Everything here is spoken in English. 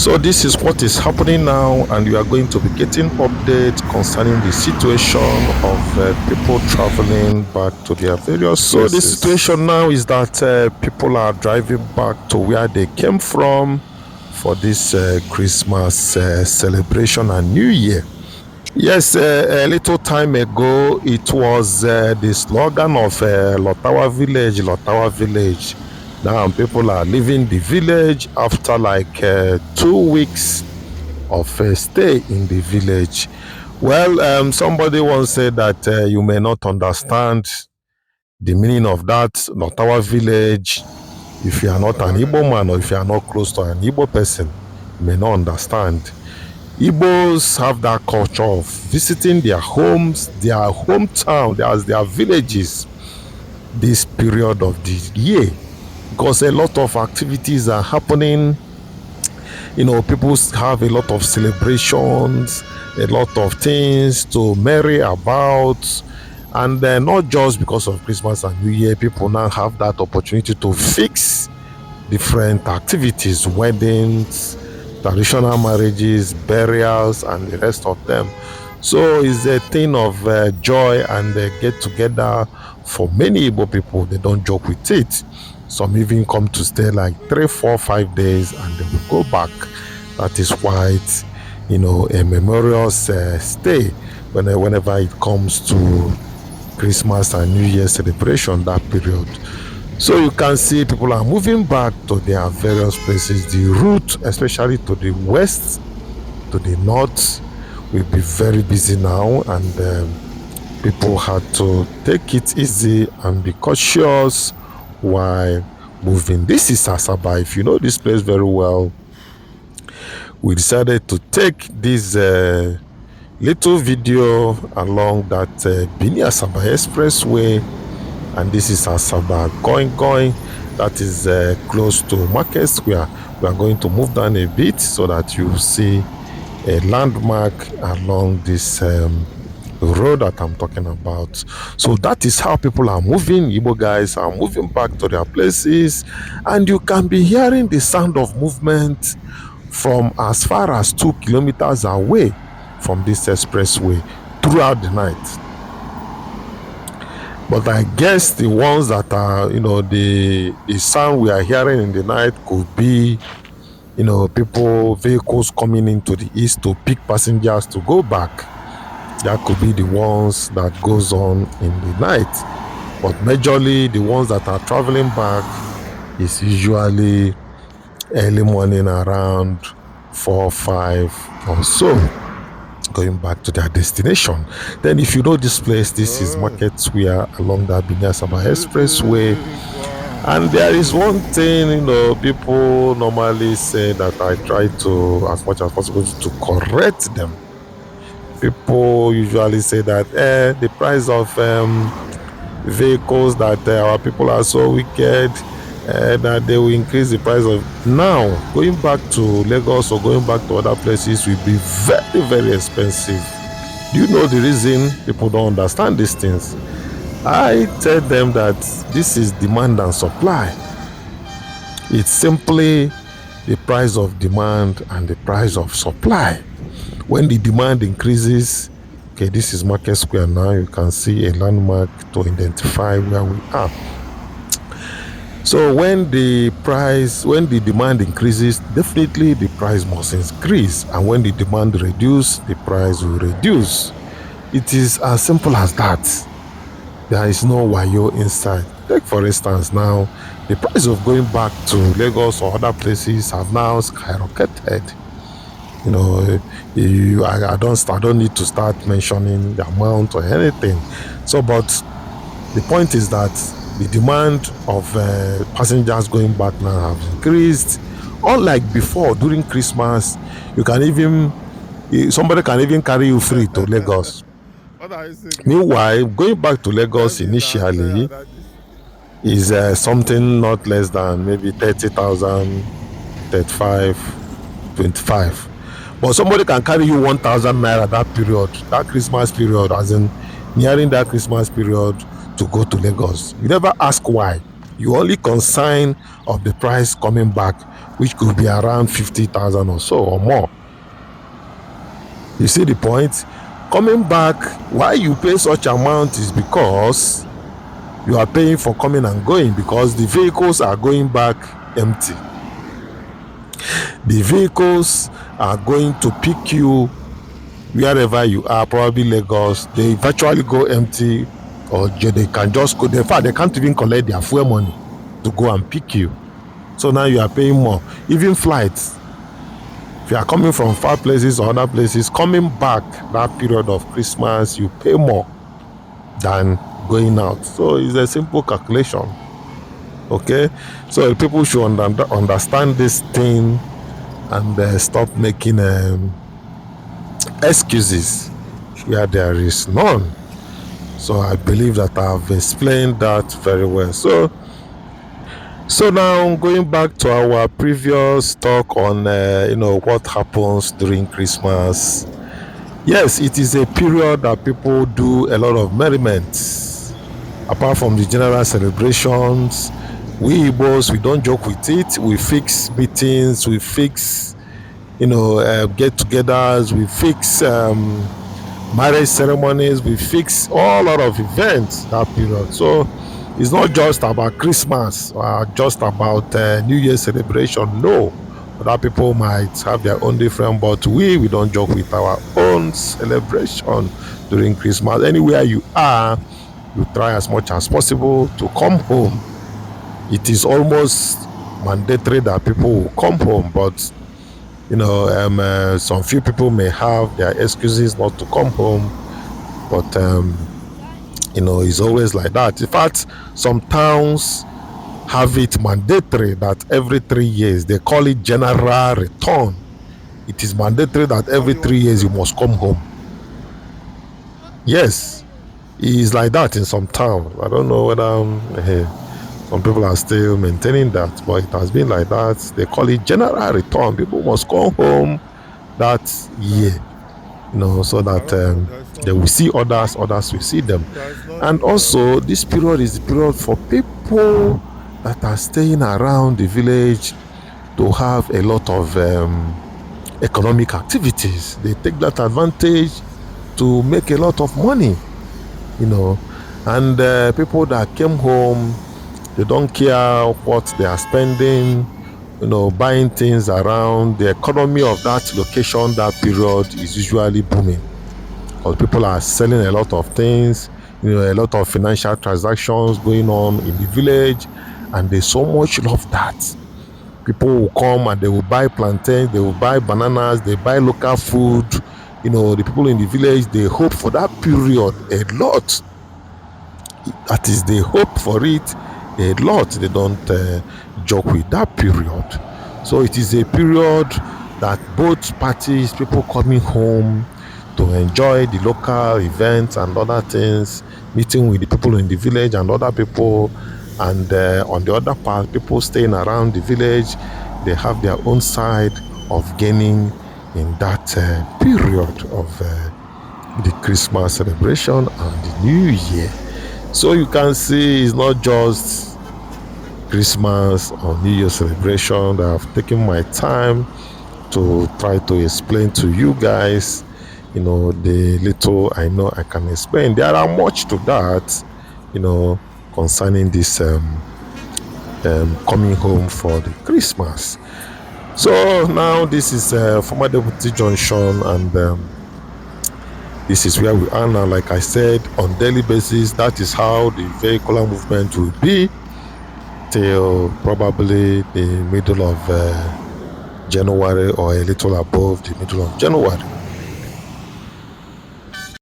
So this is what is happening now, and you are going to be getting updates concerning the situation of people traveling back to their various places. So the situation now is that people are driving back to where they came from for this Christmas celebration and New Year. Yes, a little time ago, it was the slogan of Lotawa Village, Lotawa Village. Now people are leaving the village after like 2 weeks of stay in the village. Well, somebody once said that you may not understand the meaning of that Lotawa Village if you are not an Igbo man or if you are not close to an Igbo person. You may not understand. Igbos have that culture of visiting their homes, their hometown, their villages this period of the year, because a lot of activities are happening. People have a lot of celebrations, a lot of things to merry about, and not just because of Christmas and New Year. People now have that opportunity to fix different activities, weddings, traditional marriages, burials, and the rest of them. So it's a thing of joy and get together for many Igbo people. They don't joke with it. Some even come to stay like 3, 4, 5 days and they will go back. That is why it's, a memorial stay whenever it comes to Christmas and New Year celebration, that period. So you can see people are moving back to their various places. The route, especially to the west, to the north, will be very busy now, and people had to take it easy and be cautious while moving. This is Asaba. If you know this place very well, we decided to take this little video along that Bini Asaba Expressway. And this is Asaba going. That is close to Market Square. We are going to move down a bit so that you see a landmark along this road that I'm talking about. So that is how people are moving. Igbo guys are moving back to their places, and you can be hearing the sound of movement from as far as 2 kilometers away from this expressway throughout the night. But I guess the ones that are, the sound we are hearing in the night could be, vehicles coming into the east to pick passengers to go back. That could be the ones that goes on in the night. But majorly the ones that are traveling back is usually early morning around 4, 5 or so, going back to their destination. Then if you know this place, this is Market Square along the Asaba Expressway. And there is one thing, people normally say that I try to, as much as possible, to correct them. People usually say that the price of vehicles, that our people are so wicked, that they will increase the price of. Now going back to Lagos or going back to other places will be very, very expensive. Do you know the reason people don't understand these things? I tell them that this is demand and supply. It's simply the price of demand and the price of supply. When the demand increases, okay, this is Market Square now, you can see a landmark to identify where we are. So when the demand increases, definitely the price must increase. And when the demand reduces, the price will reduce. It is as simple as that. There is no wayo inside. Take for instance now, the price of going back to Lagos or other places have now skyrocketed. I don't need to start mentioning the amount or anything. So, but the point is that the demand of passengers going back now have increased. Unlike before, during Christmas, somebody can even carry you free to Lagos. Meanwhile, going back to Lagos initially is something not less than maybe 30,000, 35, 25. But somebody can carry you 1,000 naira that period, that Christmas period, as in nearing that Christmas period, to go to Lagos. You never ask why. You only consign of the price coming back which could be around 50,000 or so or more. You see the point? Coming back, why you pay such amount is because you are paying for coming and going, because the vehicles are going back empty. The vehicles are going to pick you wherever you are, probably Lagos. They virtually go empty, or they can just go. In fact, they can't even collect their fuel money to go and pick you. So now you are paying more. Even flights, if you are coming from far places or other places, coming back that period of Christmas, you pay more than going out. So it's a simple calculation. Okay, so people should understand this thing and stop making excuses where there is none. So I believe that I've explained that very well. So now going back to our previous talk on what happens during Christmas. Yes, it is a period that people do a lot of merriment. Apart from the general celebrations, we Igbos, we don't joke with it. We fix meetings, we fix get-togethers, we fix marriage ceremonies, we fix all lot of events that period. So it's not just about Christmas or just about New Year celebration. No, other people might have their own different, but we don't joke with our own celebration during Christmas. Anywhere you are, you try as much as possible to come home. It is almost mandatory that people will come home, but some few people may have their excuses not to come home, but it's always like that. In fact, some towns have it mandatory that every 3 years, they call it general return. It is mandatory that every 3 years you must come home. Yes, it is like that in some towns. I don't know whether some people are still maintaining that, but it has been like that. They call it general return. People must come home that year, so that they will see others will see them. And also, this period is the period for people that are staying around the village to have a lot of economic activities. They take that advantage to make a lot of money, and people that came home, they don't care what they are spending, buying things around. The economy of that location, that period is usually booming, because people are selling a lot of things, a lot of financial transactions going on in the village, and they so much love that. People will come and they will buy plantains, they will buy bananas, they buy local food. The people in the village, they hope for that period a lot. That is, they hope for it a lot. They don't joke with that period. So it is a period that both parties, people coming home to enjoy the local events and other things, meeting with the people in the village and other people, and on the other part, people staying around the village, they have their own side of gaining in that period of the Christmas celebration and the New Year. So you can see it's not just Christmas or New Year celebration that I've taken my time to try to explain to you guys, the little I know I can explain. There are much to that, concerning this coming home for the Christmas. So now this is former Deputy Junction, and this is where we are now. Like I said, on daily basis, that is how the vehicular movement will be till probably the middle of January, or a little above the middle of January.